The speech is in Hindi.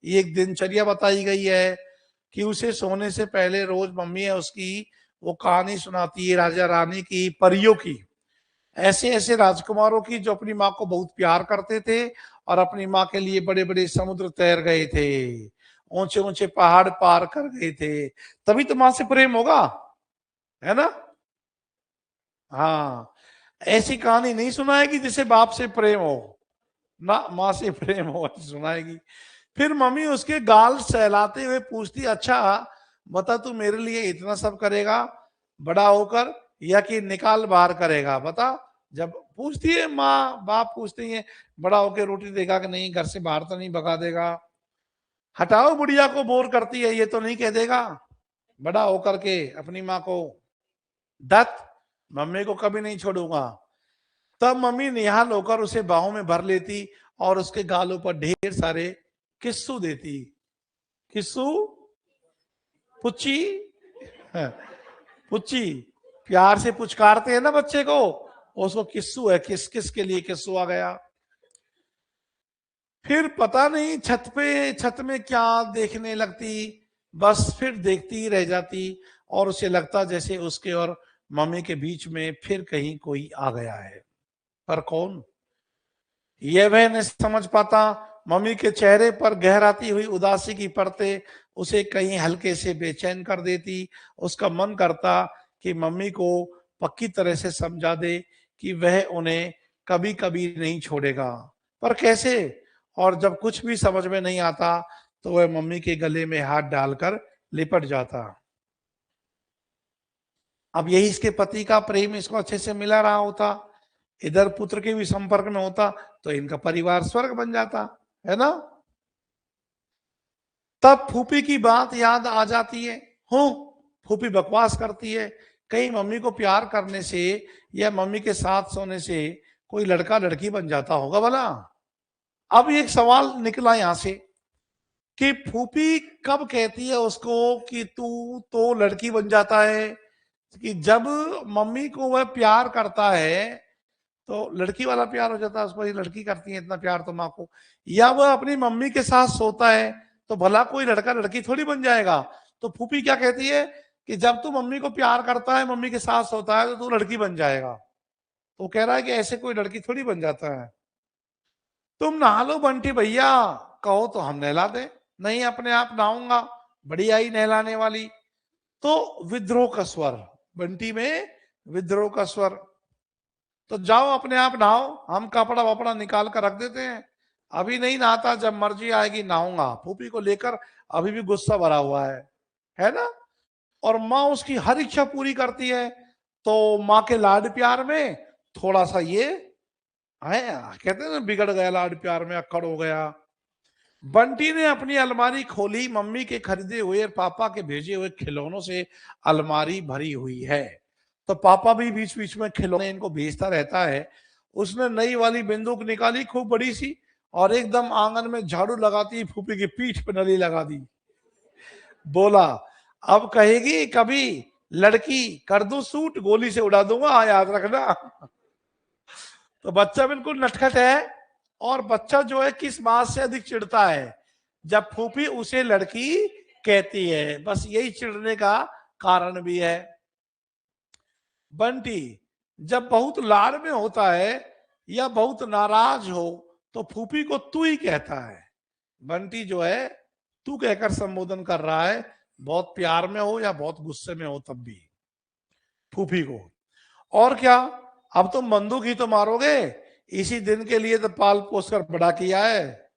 एक दिनचर्या बताई गई है कि उसे सोने से पहले रोज मम्मी है उसकी वो कहानी सुनाती है राजा रानी की, परियों की, ऐसे ऐसे राजकुमारों की जो अपनी माँ को बहुत प्यार करते थे और अपनी माँ के लिए बड़े बड़े समुद्र तैर गए थे, ऊंचे ऊंचे पहाड़ पार कर गए थे। तभी तो माँ से प्रेम होगा, है ना। हाँ, ऐसी कहानी नहीं सुनाएगी जिसे बाप से प्रेम हो ना, माँ से प्रेम हो सुनाएगी। फिर मम्मी उसके गाल सहलाते हुए पूछती, अच्छा बता तू मेरे लिए इतना सब करेगा बड़ा होकर, या कि निकाल बाहर करेगा बता। जब पूछती है माँ, बाप पूछते हैं बड़ा होकर रोटी देगा कि नहीं, घर से बाहर तो नहीं भगा देगा। हटाओ बुढ़िया को बोर करती है, ये तो नहीं कह देगा बड़ा होकर के अपनी माँ को, दत्त मम्मी को कभी नहीं छोड़ूंगा। तब मम्मी निहाल होकर उसे बाहों में भर लेती और उसके गालों पर ढेर सारे किस्सू देती। किस्सू, पुच्ची, पुच्ची, प्यार से पुचकारते हैं ना बच्चे को, उसको किस्सू है, किस किस के लिए किस्सू आ गया। फिर पता नहीं छत में क्या देखने लगती, बस फिर देखती ही रह जाती और उसे लगता जैसे उसके और मम्मी के बीच में फिर कहीं कोई आ गया है, पर कौन, यह वह नहीं समझ पाता। मम्मी के चेहरे पर गहराती हुई उदासी की परतें उसे कहीं हल्के से बेचैन कर देती। उसका मन करता कि मम्मी को पक्की तरह से समझा दे कि वह उन्हें कभी कभी नहीं छोड़ेगा, पर कैसे। और जब कुछ भी समझ में नहीं आता तो वह मम्मी के गले में हाथ डालकर लिपट जाता। अब यही इसके पति का प्रेम इसको अच्छे से मिला रहा होता, इधर पुत्र के भी संपर्क में होता तो इनका परिवार स्वर्ग बन जाता, है ना। तब फूफी की बात याद आ जाती है। हो, फूफी बकवास करती है, कहीं मम्मी को प्यार करने से या मम्मी के साथ सोने से कोई लड़का लड़की बन जाता होगा भला। अब एक सवाल निकला यहां से कि फूफी कब कहती है उसको कि तू तो लड़की बन जाता है, कि जब मम्मी को वह प्यार करता है तो लड़की वाला प्यार हो जाता है उसको, ये लड़की करती है इतना प्यार तो माँ को, या वह अपनी मम्मी के साथ सोता है तो भला कोई लड़का लड़की थोड़ी बन जाएगा। तो फूफी क्या कहती है कि जब तू मम्मी को प्यार करता है, मम्मी के साथ सोता है तो तू लड़की बन जाएगा। तो कह रहा है कि ऐसे कोई लड़की थोड़ी बन जाता है। तुम नहा लो बंटी भैया, कहो तो हम नहला दे। नहीं, अपने आप नहाऊंगा, बड़ी आई नहलाने वाली। तो विद्रोह का स्वर, बंटी में विद्रोह का स्वर, तो जाओ अपने आप नहाओ, हम कपड़ा वपड़ा निकाल कर रख देते हैं, अभी नहीं नहाता, जब मर्जी आएगी नहाऊंगा। फूफी को लेकर अभी भी गुस्सा भरा हुआ है ना। और माँ उसकी हर इच्छा पूरी करती है, तो माँ के लाड प्यार में थोड़ा सा ये है, कहते हैं ना बिगड़ गया लाड प्यार में, अक्कड़ हो गया। बंटी ने अपनी अलमारी खोली, मम्मी के खरीदे हुए पापा के भेजे हुए खिलौनों से अलमारी भरी हुई है। तो पापा भी बीच बीच में खिलौने इनको भेजता रहता है। उसने नई वाली बंदूक निकाली खूब बड़ी सी, और एकदम आंगन में झाड़ू लगाती फूफी की पीठ पे नली लगा दी। बोला, अब कहेगी कभी लड़की, कर दूं सूट, गोली से उड़ा दूंगा, याद रखना। तो बच्चा बिल्कुल नटखट है, और बच्चा जो है किस बात से अधिक चिढ़ता है, जब फूफी उसे लड़की कहती है, बस यही चिढ़ने का कारण भी है। बंटी जब बहुत लाड़ में होता है या बहुत नाराज हो तो फूफी को तू ही कहता है। बंटी जो है तू कहकर संबोधन कर रहा है, बहुत प्यार में हो या बहुत गुस्से में हो तब भी फूफी को। और क्या, अब तुम बंदूक ही तो मारोगे, इसी दिन के लिए तो पाल पोस कर बड़ा किया है।